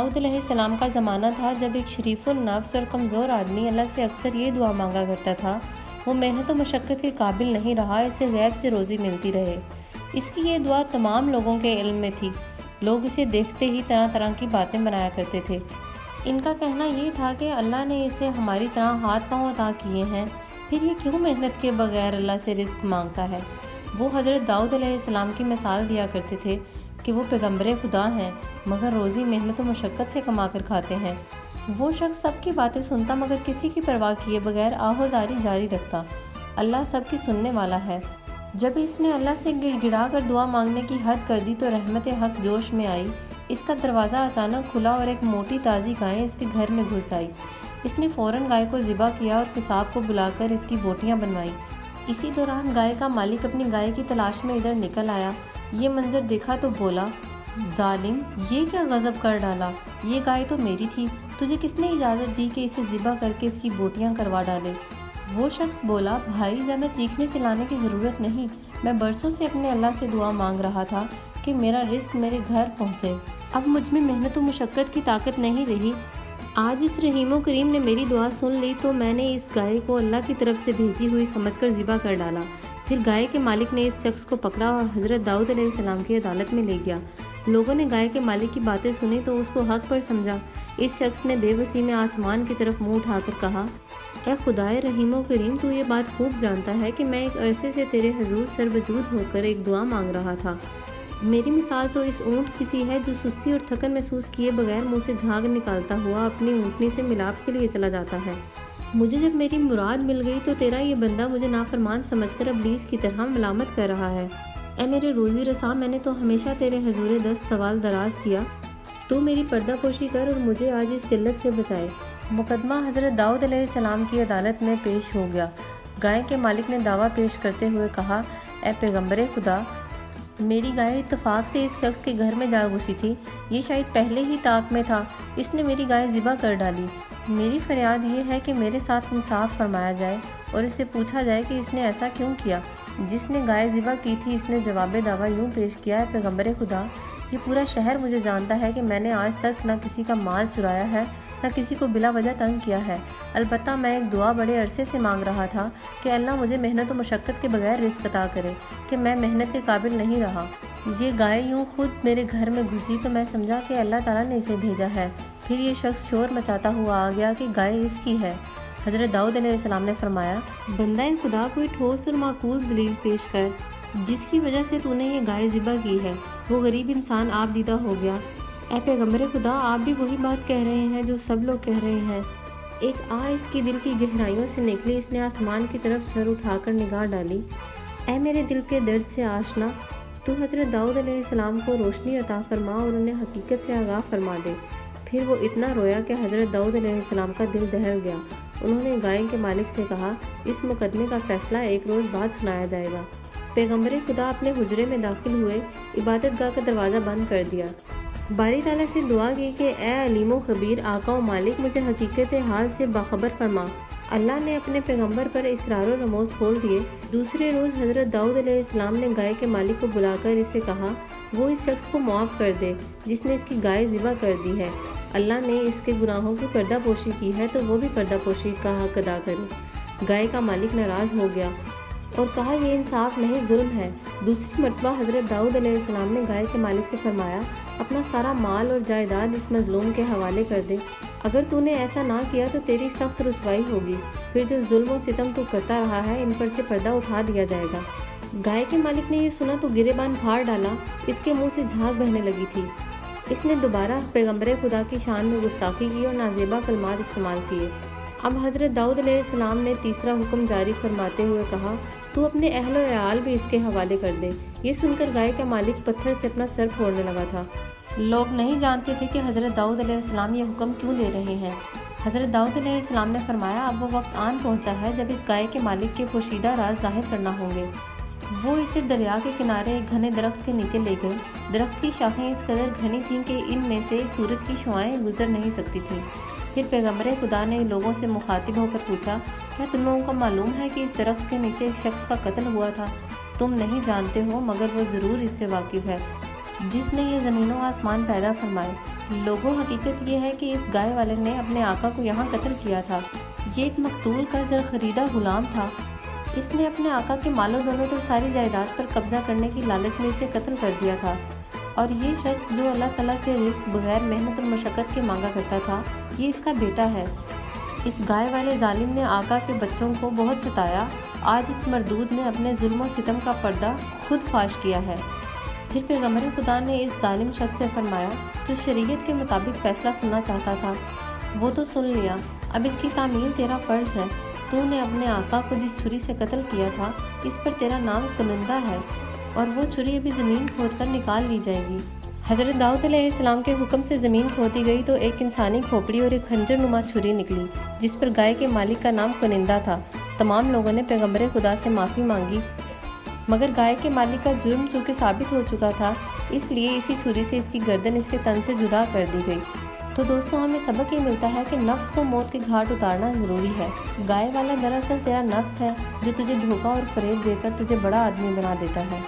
داؤد علیہ السلام کا زمانہ تھا جب ایک شریف النفس اور کمزور آدمی اللہ سے اکثر یہ دعا مانگا کرتا تھا، وہ محنت و مشقت کے قابل نہیں رہا، اسے غیب سے روزی ملتی رہے۔ اس کی یہ دعا تمام لوگوں کے علم میں تھی۔ لوگ اسے دیکھتے ہی طرح طرح کی باتیں بنایا کرتے تھے۔ ان کا کہنا یہ تھا کہ اللہ نے اسے ہماری طرح ہاتھ پاؤں عطا کیے ہیں، پھر یہ کیوں محنت کے بغیر اللہ سے رزق مانگتا ہے۔ وہ حضرت داؤد علیہ السلام کی مثال دیا کرتے تھے کہ وہ پیغمبر خدا ہیں، مگر روزی محنت و مشقت سے کما کر کھاتے ہیں۔ وہ شخص سب کی باتیں سنتا مگر کسی کی پرواہ کیے بغیر آہوزاری جاری رکھتا۔ اللہ سب کی سننے والا ہے۔ جب اس نے اللہ سے گڑ گڑا کر دعا مانگنے کی حد کر دی تو رحمت حق جوش میں آئی۔ اس کا دروازہ اچانک کھلا اور ایک موٹی تازی گائے اس کے گھر میں گھس آئی۔ اس نے فوراً گائے کو ذبح کیا اور قصاب کو بلا کر اس کی بوٹیاں بنوائیں۔ اسی دوران گائے کا مالک اپنی گائے کی تلاش میں ادھر نکل آیا۔ یہ منظر دیکھا تو بولا، ظالم، یہ کیا غضب کر ڈالا؟ یہ گائے تو میری تھی، تجھے کس نے اجازت دی کہ اسے ذبح کر کے اس کی بوٹیاں کروا ڈالے؟ وہ شخص بولا، بھائی، زیادہ چیخنے چلانے کی ضرورت نہیں، میں برسوں سے اپنے اللہ سے دعا مانگ رہا تھا کہ میرا رزق میرے گھر پہنچے۔ اب مجھ میں محنت و مشقت کی طاقت نہیں رہی۔ آج اس رحیم و کریم نے میری دعا سن لی تو میں نے اس گائے کو اللہ کی طرف سے بھیجی ہوئی سمجھ کر ذبح کر ڈالا۔ پھر گائے کے مالک نے اس شخص کو پکڑا اور حضرت داؤد علیہ السلام کی عدالت میں لے گیا۔ لوگوں نے گائے کے مالک کی باتیں سنی تو اس کو حق پر سمجھا۔ اس شخص نے بے بسی میں آسمان کی طرف منہ اٹھا کر کہا، اے خدائے رحیم و کریم، تو یہ بات خوب جانتا ہے کہ میں ایک عرصے سے تیرے حضور سربجود ہو کر ایک دعا مانگ رہا تھا۔ میری مثال تو اس اونٹ کی سی ہے جو سستی اور تھکن محسوس کیے بغیر منہ سے جھاگ نکالتا ہوا اپنی اونٹنی سے ملاپ کے لیے چلا جاتا ہے۔ مجھے جب میری مراد مل گئی تو تیرا یہ بندہ مجھے نافرمان سمجھ کر ابلیس کی طرح ملامت کر رہا ہے۔ اے میرے روزی رساں، میں نے تو ہمیشہ تیرے حضور 10 سوال دراز کیا، تو میری پردہ پوشی کر اور مجھے آج اس ذلت سے بچائے۔ مقدمہ حضرت داؤد علیہ السلام کی عدالت میں پیش ہو گیا۔ گائے کے مالک نے دعویٰ پیش کرتے ہوئے کہا، اے پیغمبر خدا، میری گائے اتفاق سے اس شخص کے گھر میں جا گھسی تھی۔ یہ شاید پہلے ہی طاق میں تھا، اس نے میری گائے ذبح کر ڈالی۔ میری فریاد یہ ہے کہ میرے ساتھ انصاف فرمایا جائے اور اس سے پوچھا جائے کہ اس نے ایسا کیوں کیا۔ جس نے گائے ذبح کی تھی اس نے جواب دعویٰ یوں پیش کیا، ہے پیغمبر خدا، یہ پورا شہر مجھے جانتا ہے کہ میں نے آج تک نہ کسی کا مال چرایا ہے، نہ کسی کو بلا وجہ تنگ کیا ہے۔ البتہ میں ایک دعا بڑے عرصے سے مانگ رہا تھا کہ اللہ مجھے محنت و مشقت کے بغیر رزق عطا کرے، کہ میں محنت کے قابل نہیں رہا۔ یہ گائے یوں خود میرے گھر میں گھسی تو میں سمجھا کہ اللہ تعالیٰ نے اسے بھیجا ہے۔ پھر یہ شخص شور مچاتا ہوا آ گیا کہ گائے اس کی ہے۔ حضرت داؤد علیہ السلام نے فرمایا، بندہ خدا، کوئی ٹھوس اور معقول دلیل پیش کر جس کی وجہ سے تو نے یہ گائے ذبح کی ہے۔ وہ غریب انسان آپ دیدہ ہو گیا، اے پیغمبر خدا، آپ بھی وہی بات کہہ رہے ہیں جو سب لوگ کہہ رہے ہیں۔ ایک اس کے دل کی گہرائیوں سے نکلی، اس نے آسمان کی طرف سر اٹھا کر نگاہ ڈالی۔ اے میرے دل کے درد سے آشنا، تو حضرت داؤد علیہ السلام کو روشنی عطا فرما اور انہیں حقیقت سے آگاہ فرما دے۔ پھر وہ اتنا رویا کہ حضرت داؤد علیہ السلام کا دل دہل گیا۔ انہوں نے گائے کے مالک سے کہا، اس مقدمے کا فیصلہ ایک روز بعد سنایا جائے گا۔ پیغمبر خدا اپنے حجرے میں داخل ہوئے، عبادت گاہ کا دروازہ بند کر دیا۔ باری تعالیٰ سے دعا کی کہ اے علیم و خبیر، آقا و مالک، مجھے حقیقت حال سے باخبر فرما۔ اللہ نے اپنے پیغمبر پر اسرار و رموز کھول دیے۔ دوسرے روز حضرت داؤد علیہ السلام نے گائے کے مالک کو بلا کر اسے کہا، وہ اس شخص کو معاف کر دے جس نے اس کی گائے ذبح کر دی ہے۔ اللہ نے اس کے گناہوں کی پردہ پوشی کی ہے تو وہ بھی پردہ پوشی کا حق ادا کرے۔ گائے کا مالک ناراض ہو گیا اور کہا، یہ انصاف نہیں، ظلم ہے۔ دوسری مرتبہ حضرت داؤد علیہ السلام نے گائے کے مالک سے فرمایا، اپنا سارا مال اور جائیداد اس مظلوم کے حوالے کر دے۔ اگر تو نے ایسا نہ کیا تو تیری سخت رسوائی ہوگی، پھر جو ظلم و ستم تو کرتا رہا ہے ان پر سے پردہ اٹھا دیا جائے گا۔ گائے کے مالک نے یہ سنا تو گریبان پھاڑ ڈالا، اس کے منہ سے جھاگ بہنے لگی تھی۔ اس نے دوبارہ پیغمبر خدا کی شان میں گستاخی کی اور نازیبا کلمات استعمال کیے۔ اب حضرت داؤد علیہ السلام نے تیسرا حکم جاری فرماتے ہوئے کہا، تو اپنے اہل و عیال بھی اس کے حوالے کر دے۔ یہ سن کر گائے کا مالک پتھر سے اپنا سر پھوڑنے لگا تھا۔ لوگ نہیں جانتے تھے کہ حضرت داؤد علیہ السلام یہ حکم کیوں دے رہے ہیں۔ حضرت داؤد علیہ السلام نے فرمایا، اب وہ وقت آن پہنچا ہے جب اس گائے کے مالک کے پوشیدہ راز ظاہر کرنا ہوں گے۔ وہ اسے دریا کے کنارے ایک گھنے درخت کے نیچے لے گئے۔ درخت کی شاخیں اس قدر گھنی تھیں کہ ان میں سے سورج کی شعاعیں گزر نہیں سکتی تھیں۔ پھر پیغمبر خدا نے لوگوں سے مخاطب ہو کر پوچھا، کیا تم لوگوں کو معلوم ہے کہ اس درخت کے نیچے ایک شخص کا قتل ہوا تھا؟ تم نہیں جانتے ہو، مگر وہ ضرور اس سے واقف ہے جس نے یہ زمین و آسمان پیدا فرمائے۔ لوگوں حقیقت یہ ہے کہ اس گائے والے نے اپنے آقا کو یہاں قتل کیا تھا۔ یہ ایک مقتول کا زر خریدا غلام تھا۔ اس نے اپنے آقا کے مال و دولت اور ساری جائیداد پر قبضہ کرنے کی لالچ میں اسے قتل کر دیا تھا، اور یہ شخص جو اللہ تعالیٰ سے رزق بغیر محنت اور مشقت کے مانگا کرتا تھا، یہ اس کا بیٹا ہے۔ اس گائے والے ظالم نے آقا کے بچوں کو بہت ستایا۔ آج اس مردود نے اپنے ظلم و ستم کا پردہ خود فاش کیا ہے۔ پھر پیغمبر خدا نے اس ظالم شخص سے فرمایا، تو شریعت کے مطابق فیصلہ سننا چاہتا تھا، وہ تو سن لیا، اب اس کی تعمیل تیرا فرض ہے۔ تو نے اپنے آقا کو جس چھری سے قتل کیا تھا، اس پر تیرا نام کنندہ ہے، اور وہ چھری ابھی زمین کھود کر نکال لی جائے گی۔ حضرت داؤد علیہ السلام کے حکم سے زمین کھودی گئی تو ایک انسانی کھوپڑی اور ایک خنجر نما چھری نکلی، جس پر گائے کے مالک کا نام کنندہ تھا۔ تمام لوگوں نے پیغمبر خدا سے معافی مانگی، مگر گائے کے مالک کا جرم چونکہ ثابت ہو چکا تھا، اس لیے اسی چھری سے اس کی گردن اس کے تن سے جدا کر دی گئی۔ تو دوستوں، ہمیں سبق یہ ملتا ہے کہ نفس کو موت کے گھاٹ اتارنا ضروری ہے۔ گائے والا دراصل تیرا نفس ہے، جو تجھے دھوکہ اور فریب دے کر تجھے بڑا آدمی بنا دیتا ہے۔